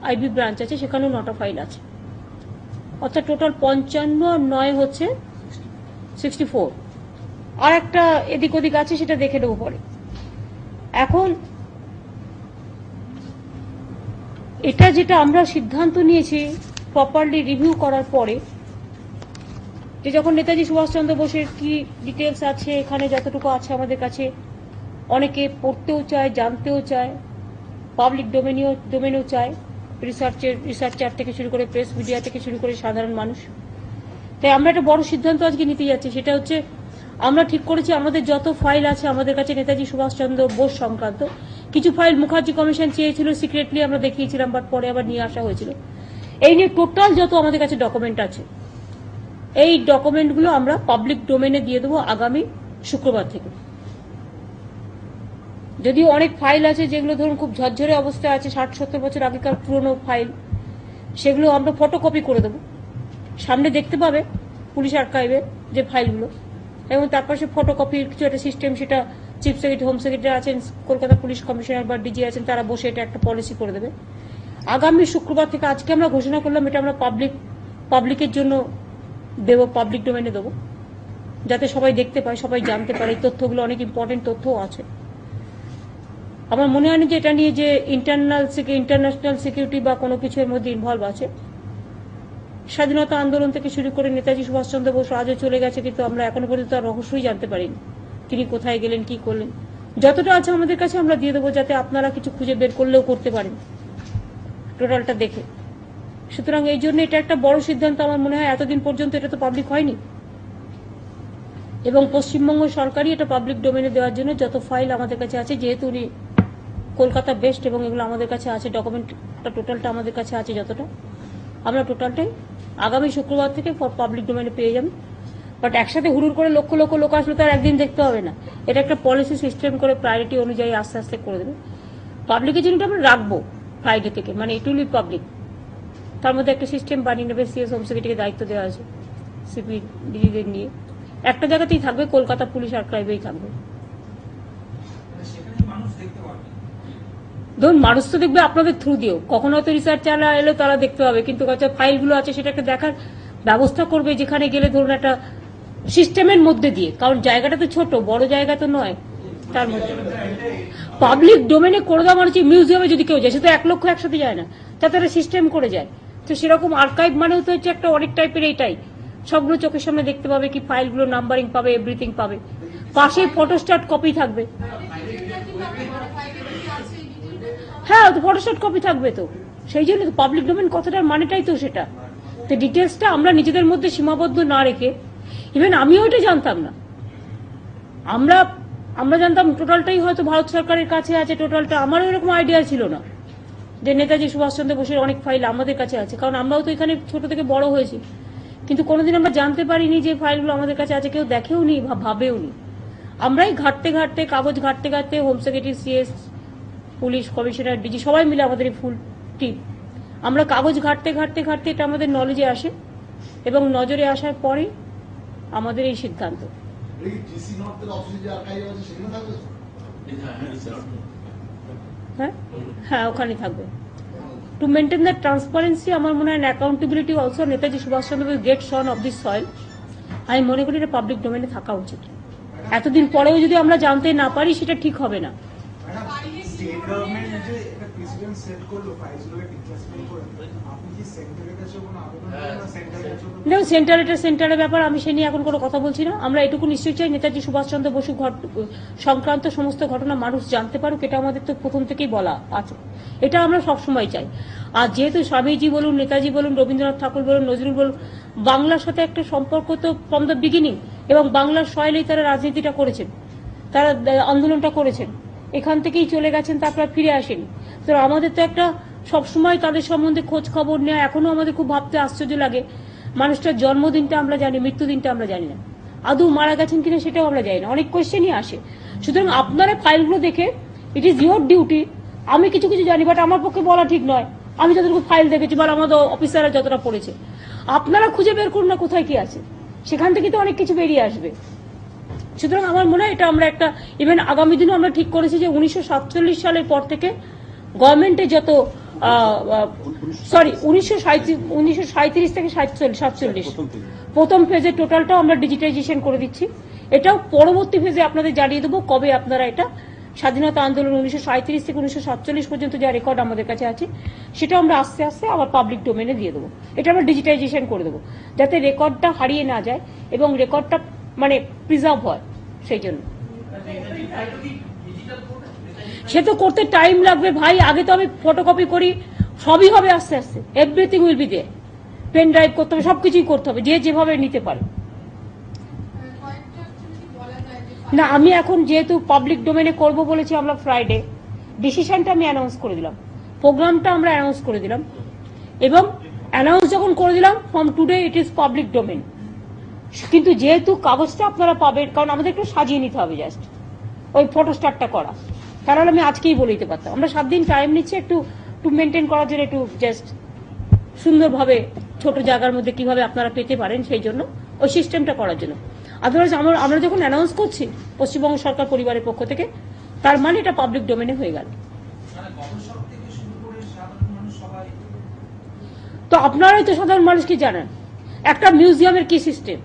IB branch আছে সেখানেও 9টা file আছে, অর্থাৎ টোটাল 55 আর 9 হচ্ছে 64। আর একটা এদিক ওদিক আছে, সেটা দেখে নেবো পরে। এখন এটা যেটা আমরা সিদ্ধান্ত নিয়েছি প্রপারলি রিভিউ করার পরে, যে যখন নেতাজি সুভাষচন্দ্র বোসের কি ডিটেলস আছে এখানে যতটুকু আছে আমাদের কাছে, অনেকে পড়তেও চায়, জানতেও চায়, পাবলিক ডোমেনেও চায়, রিসার্চার থেকে শুরু করে প্রেস মিডিয়া থেকে শুরু করে সাধারণ মানুষ। তাই আমরা একটা বড় সিদ্ধান্ত আজকে নিতে যাচ্ছি, সেটা হচ্ছে আমরা ঠিক করেছি আমাদের যত ফাইল আছে আমাদের কাছে নেতাজি সুভাষচন্দ্র বোস সংক্রান্ত, কিছু ফাইল মুখার্জি কমিশন চেয়েছিল, সিক্রেটলি আমরা দেখিয়েছিলাম, বাট পরে আবার নিয়ে আসা হয়েছিল। এই নিয়ে টোটাল যত আমাদের কাছে ডকুমেন্ট আছে, এই ডকুমেন্টগুলো আমরা পাবলিক ডোমেনে দিয়ে দেবো আগামী শুক্রবার থেকে। যদিও অনেক ফাইল আছে যেগুলো ধরুন খুব ঝরঝরে অবস্থায় আছে, 60-70 বছর আগেকার পুরনো ফাইল, সেগুলো আমরা ফটোকপি করে দেবো, সামনে দেখতে পাবে পুলিশ আর্কাইভে যে ফাইলগুলো, এবং তারপর সে ফটোকপির কিছু একটা সিস্টেম, সেটা চিফ সেক্রেটারি, হোম সেক্রেটারি আছেন, কলকাতা পুলিশ কমিশনার বা ডিজি আছেন, তারা বসে এটা একটা পলিসি করে দেবে। আগামী শুক্রবার থেকে, আজকে আমরা ঘোষণা করলাম এটা আমরা পাবলিকের জন্য দেবো, পাবলিক ডোমেনে দেবো, যাতে সবাই দেখতে পায়, সবাই জানতে পারে। এই তথ্যগুলো অনেক ইম্পর্টেন্ট তথ্যও আছে। আমার মনে হয় না যে এটা নিয়ে যে ইন্টারন্যাশনাল সিকিউরিটি বা কোনো কিছু এর মধ্যে ইনভলভ আছে। স্বাধীনতা আন্দোলন থেকে শুরু করে নেতাজি সুভাষচন্দ্র বোস আজও চলে গেছে, কিন্তু আমরা এখনো পর্যন্ত তার রহস্যই জানতে পারিনি, তিনি কোথায় গেলেন, কি করলেন। যতটা আছে আমাদের কাছে আমরা দিয়ে দেবো, যাতে আপনারা কিছু খুঁজে বের করলেও করতে পারেন টোটালটা দেখে। সুতরাং এই জন্য এটা একটা বড় সিদ্ধান্ত। আমার মনে হয় এতদিন পর্যন্ত এটা তো পাবলিক হয়নি, এবং পশ্চিমবঙ্গ সরকারই এটা পাবলিক ডোমেনে দেওয়ার জন্য যত ফাইল আমাদের কাছে আছে, যেহেতু উনি কলকাতা বেস্ট এবং এগুলো আমাদের কাছে আছে, ডকুমেন্টটা টোটালটা আমাদের কাছে আছে, যতটা আমরা টোটালটাই আগামী শুক্রবার থেকে পাবলিক ডোমেনে পেয়ে যাবেন। বাট একসাথে হুড়ুর করে লক্ষ লক্ষ লোক আসলে তো আর একদিন দেখতে হবে না, এটা একটা পলিসি সিস্টেম করে প্রায়োরিটি অনুযায়ী আস্তে আস্তে করে দেবে। পাবলিকের জন্য আমরা রাখবো ফ্রাইডে থেকে, মানে ইট উইল বি পাবলিক। তার মধ্যে একটা সিস্টেম বানিয়ে নেবে, সিএস হোম সেক্রেটারিকে দায়িত্ব দেওয়া আছে, সিপি ডিজিদের নিয়ে একটা জায়গাতেই থাকবে, কলকাতা পুলিশ আর্কাইভেই থাকবে। ধরুন মানুষ তো দেখবে আপনাদের থ্রু দিয়েও, কখনো হয়তো রিসার্চাররা এলো তারা দেখতে পাবে, কিন্তু ফাইলগুলো আছে সেটাকে দেখার ব্যবস্থা করবে যেখানে গেলে, ধরুন একটা সিস্টেমের মধ্যে দিয়ে, কারণ জায়গাটা তো ছোট, বড় জায়গা তো নয়, তার মধ্যে পাবলিক ডোমেনে করে দেওয়া মানে মিউজিয়ামে যদি কেউ যায়, সে তো 1 লক্ষ একসাথে যায় না, তাতে একটা সিস্টেম করে যায়। তো সেরকম আর্কাইভ মানেও তো হচ্ছে একটা অনেক টাইপের, এইটাই সবগুলো চোখের সামনে দেখতে পাবে, কি ফাইলগুলো নাম্বারিং পাবে, এভরিথিং পাবে, পাশে ফটোস্ট্যাট কপি থাকবে। হ্যাঁ, তো ফটোস্ট্যাট কপি থাকবে, তো সেই জন্য তো পাবলিক ডোমেন কথাটার মানেটাই তো সেটা। তো ডিটেলসটা আমরা নিজেদের মধ্যে সীমাবদ্ধ না রেখে, ইভেন আমিও এটা জানতাম না, আমরা জানতাম টোটালটাই হয়তো ভারত সরকারের কাছে আছে, টোটালটা আমারও এরকম আইডিয়া ছিল না যে নেতাজি সুভাষচন্দ্র বোসের অনেক ফাইল আমাদের কাছে আছে, কারণ আমরাও তো এখানে ছোট থেকে বড় হয়েছি, কিন্তু কোনোদিন আমরা জানতে পারিনি যে ফাইলগুলো আমাদের কাছে আছে, কেউ দেখেও নি, ভাবেও নি। আমরাই ঘাটতে ঘাটতে, কাগজ ঘাটতে ঘাটতে, home secretary, CS, police commissioner, DG সবাই মিলে আমাদের ফুল টিম, আমরা কাগজ ঘাটতে ঘাটতে ঘাটতে এটা আমাদের নলেজে আসে, এবং নজরে আসার পরে আমাদের এই সিদ্ধান্ত। হ্যাঁ হ্যাঁ, ওখানে থাকবে। টু মেনটেন দ্য ট্রান্সপারেন্সি, আমার মনে হয় accountability also, Netaji Subhash Chandra Bose great son of this soil, আমি মনে করি এটা পাবলিক ডোমেনে থাকা উচিত। এতদিন পরেও যদি আমরা জানতে না পারি, সেটা ঠিক হবে না। দেখুন সেন্টারের ব্যাপার আমি সে নিয়ে এখন কোনো কথা বলছি না। আমরা এটুকু নিশ্চয়ই চাই নেতাজি সুভাষচন্দ্র বসু সংক্রান্ত সমস্ত ঘটনা মানুষ জানতে পারুক, এটা আমাদের তো প্রথম থেকেই বলা আছে, এটা আমরা সবসময় চাই। আর যেহেতু স্বামীজি বলুন, নেতাজি বলুন, রবীন্দ্রনাথ ঠাকুর বলুন, নজরুল বলুন, বাংলার সাথে একটা সম্পর্ক তো ফ্রম দ্য বিগিনিং, এবং বাংলার সয়েলেই তারা রাজনীতিটা করেছেন, তারা আন্দোলনটা করেছেন, এখান থেকেই চলে গেছেন, তারপর ফিরে আসেনি। তো আমাদের তো একটা সবসময় তাদের সম্বন্ধে খোঁজ খবর নেওয়া, এখনো আমাদের খুব ভাবতে আশ্চর্য লাগে, মানুষটার জন্মদিনটা আমরা জানি, মৃত্যুদিনটা আমরা জানি না, আদৌ মারা গেছেন কিনা সেটাও আমরা জানি না, অনেক কোয়েশ্চেনই আসে। সুতরাং আপনারা ফাইলগুলো দেখে, ইট ইজ ইয়োর ডিউটি, আমি কিছু কিছু জানি, বাট আমার পক্ষে বলা ঠিক নয়, আমি যতটুকু ফাইল দেখেছি বা আমাদের অফিসাররা যতটা পড়েছে, আপনারা খুঁজে বের করুন না কোথায় কি আছে, সেখান থেকে তো অনেক কিছু বেরিয়ে আসবে। সুতরাং আমার মনে হয় এটা আমরা একটা, ইভেন আগামী দিনে আমরা ঠিক করেছি যে 1947 সালের পর থেকে গভর্নমেন্টে যত সরি 1937 থেকে 47 প্রথম ফেজে টোটালটাও আমরা ডিজিটাইজেশন করে দিচ্ছি। এটাও পরবর্তী ফেজে আপনাদের জানিয়ে দেবো কবে আপনারা এটা স্বাধীনতা আন্দোলন 1937 থেকে 1947 পর্যন্ত যা রেকর্ড আমাদের কাছে আছে সেটা আমরা আস্তে আস্তে আবার পাবলিক ডোমেনে দিয়ে দেবো। এটা আমরা ডিজিটাইজেশন করে দেবো যাতে রেকর্ডটা হারিয়ে না যায় এবং রেকর্ডটা মানে প্রিজার্ভ হয়। সেই জন্য সে তো করতে টাইম লাগবে ভাই, আগে তো আমি ফটোকপি করি, সবই হবে আস্তে আস্তে, everything will be there. Pen drive করতে হবে, সবকিছুই করতে হবে, যে যেভাবে নিতে পারে। না আমি এখন যেহেতু পাবলিক ডোমেনে করব বলেছি, আমরা ফ্রাইডে ডিসিশনটা আমি অ্যানাউন্স করে দিলাম, প্রোগ্রামটা আমরা অ্যানাউন্স করে দিলাম, এবং অ্যানাউন্স যখন করে দিলাম from today it is public domain. কিন্তু যেহেতু কাগজটা আপনারা পাবেন, কারণ আমাদের একটু সাজিয়ে নিতে হবে জাস্ট ওই ফটো স্টার্টটা করা, তাহলে আমি আজকেই বলে দিতে পারতাম। আমরা 7 দিন টাইম নিচ্ছি একটু মেনটেন করার জন্য, একটু জাস্ট সুন্দরভাবে ছোট জায়গার মধ্যে কিভাবে আপনারা পেতে পারেন সেই জন্য ওই সিস্টেমটা করার জন্য। আদারওয়াইজ আমরা যখন অ্যানাউন্স করছি পশ্চিমবঙ্গ সরকার পরিবারের পক্ষ থেকে, তার মানে এটা পাবলিক ডোমেনে হয়ে গেল। তো আপনারাই তো সাধারণ মানুষ কি জানেন একটা মিউজিয়ামের কি সিস্টেম,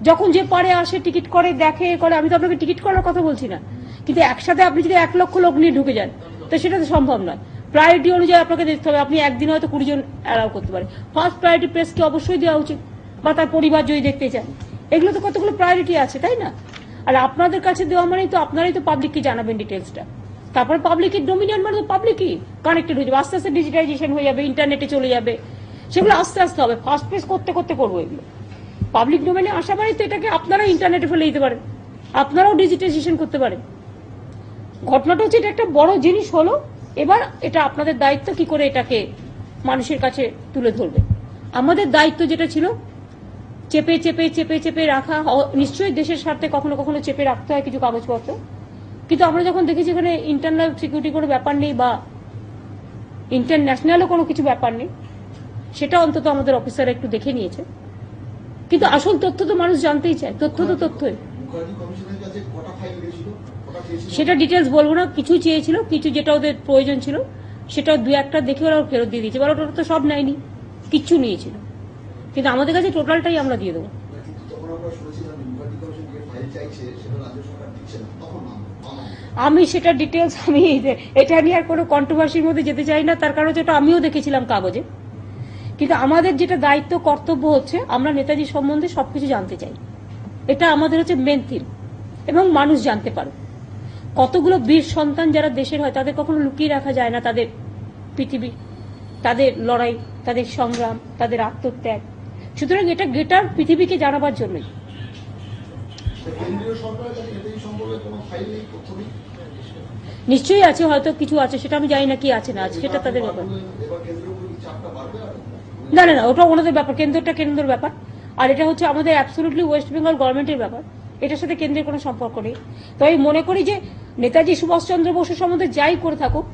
যখন যে পারে আসে টিকিট করে দেখে করে। আমি তো আপনাকে টিকিট করার কথা বলছি না, কিন্তু একসাথে আপনি যদি 1 লক্ষ লোক নিয়ে ঢুকে যান তো সেটা তো সম্ভব নয়। প্রায়োরিটি অনুযায়ী আপনাকে দেখতে হবে, আপনি একদিন হয়তো 20 জন অ্যালাউ করতে পারে। ফার্স্ট প্রায়োরিটি প্রেসকে অবশ্যই দেওয়া উচিত, বা তার পরিবার যদি দেখতে চান। এগুলো তো কতগুলো প্রায়োরিটি আছে, তাই না? আর আপনাদের কাছে দেওয়া মানেই তো আপনারাই তো পাবলিককে জানাবেন ডিটেলসটা, তারপরে পাবলিকের ডোমিনিয়ন মানে তো পাবলিকই কানেক্টেড হয়ে যাবে, আস্তে আস্তে ডিজিটাইজেশন হয়ে যাবে, ইন্টারনেটে চলে যাবে, সেগুলো আস্তে আস্তে হবে। ফার্স্ট পেজ করতে করতে করবো এগুলো। পাবলিক ডোমেনে আসা মানে তো এটাকে আপনারা ইন্টারনেটে ফেলে দিতে পারেন, আপনারাও ডিজিটাইজেশন করতে পারেন। ঘটনাটা হচ্ছে এটা একটা বড় জিনিস হলো, এবার এটা আপনাদের দায়িত্ব কি করে এটাকে মানুষের কাছে তুলে ধরবে। আমাদের দায়িত্ব যেটা ছিল চেপে চেপে চেপে চেপে রাখা, নিশ্চয়ই দেশের স্বার্থে কখনো কখনো চেপে রাখতে হয় কিছু কাগজপত্র, কিন্তু আমরা যখন দেখেছি এখানে ইন্টারনাল সিকিউরিটি কোনো ব্যাপার নেই বা ইন্টারন্যাশনালও কোনো কিছু ব্যাপার নেই, সেটা অন্তত আমাদের অফিসার একটু দেখে নিয়েছে। কিন্তু আসল তথ্য তো মানুষ জানতেই চায়, তথ্য তো তথ্যই। সেটা ডিটেলস বলবো না, কিছু চেয়েছিল, কিছু যেটা ওদের প্রয়োজন ছিল সেটা 2-1টা দেখে ওরা ফেরত দিয়ে দিয়েছে। বলো ওটা তো সব নেয়নি, কিচ্ছু নিয়েছিল, কিন্তু আমাদের কাছে টোটালটাই আমরা দিয়ে দেবো। আমি সেটা ডিটেলস আমি এটা নিয়ে আর কোনো কন্ট্রোভার্সির মধ্যে যেতে চাই না, তার কারণ যেটা আমিও দেখেছিলাম কাগজে। কিন্তু আমাদের যেটা দায়িত্ব কর্তব্য হচ্ছে আমরা নেতাজি সম্বন্ধে সবকিছু জানতে চাই, এটা আমাদের হচ্ছে মেন থিম, এবং মানুষ জানতে পারে। কতগুলো বীর সন্তান যারা দেশের হয় তাদের কখনো লুকিয়ে রাখা যায় না, তাদের পৃথিবী, তাদের লড়াই, তাদের সংগ্রাম, তাদের আত্মত্যাগ। সুতরাং এটা গেটার পৃথিবীকে জানাবার জন্যই। নিশ্চয়ই আছে, হয়তো কিছু আছে, সেটা আমি জানি না কি আছে না আছে, সেটা তাদের ব্যাপার। না না না, ওটা ওনাদের ব্যাপার, কেন্দ্রটা কেন্দ্রের ব্যাপার, আর এটা হচ্ছে আমাদের অ্যাবসলিউটলি ওয়েস্ট বেঙ্গল গভর্নমেন্টের ব্যাপার, এটার সাথে কেন্দ্রের কোনো সম্পর্ক নেই। তো আমি মনে করি যে নেতাজি সুভাষচন্দ্র বসু সম্বন্ধে যাই করে থাকুক,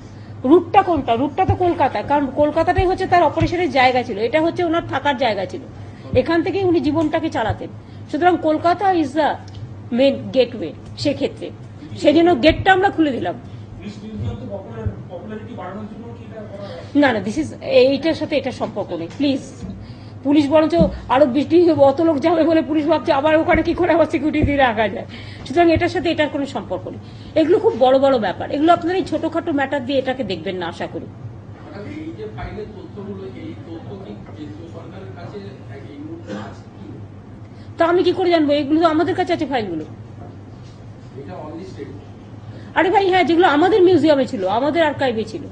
রুটটা কোনটা, রুটটা তো কলকাতা, কারণ কলকাতাটাই হচ্ছে তার অপারেশনের জায়গা ছিল, এটা হচ্ছে ওনার থাকার জায়গা ছিল, এখান থেকেই উনি জীবনটাকে চালাতেন। সুতরাং Kolkata is the main gateway, সেক্ষেত্রে সেই জন্য গেটটা আমরা খুলে দিলাম। না না, দিস ইজ এইটার সাথে এটা সম্পর্ক নেই প্লিজ। পুলিশ বরঞ্চ আরো বৃষ্টি অত লোক যাবে বলে পুলিশ ভাবছে আবার ওখানে কি করে আবার সিকিউরিটি দিয়ে রাখা যায়। সুতরাং এটার সাথে এটার কোনো সম্পর্ক নেই, এগুলো খুব বড় বড় ব্যাপার, এগুলো আপনারা এই ছোটখাটো ম্যাটার দিয়ে এটাকে দেখবেন না আশা করি। তা আমি কি করে জানবো, এগুলো তো আমাদের কাছে আছে ফাইলগুলো। আরে ভাই হ্যাঁ, যেগুলো আমাদের মিউজিয়ামে ছিল, আমাদের আর্কাইভে ছিল।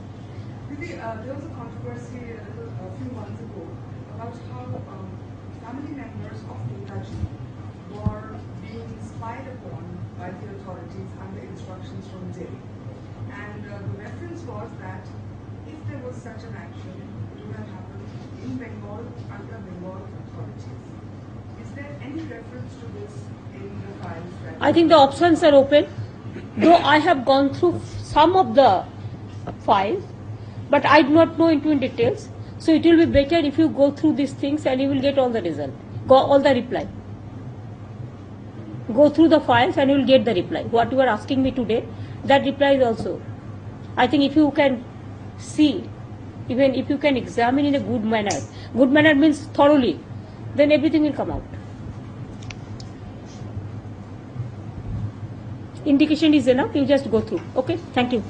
Such an action would have happened in Bengal under Bengal authorities. Is there any reference to this in the files? I think the options are open, though I have gone through some of the files, but I do not know into in details. So it will be better if you go through these things and you will get all the result, all the reply. Go through the files and you will get the reply. What you are asking me today, that reply is also. I think if you can see even if you can examine in a good manner means thoroughly, then everything will come out. Indication is enough, you just go through. Okay, thank you.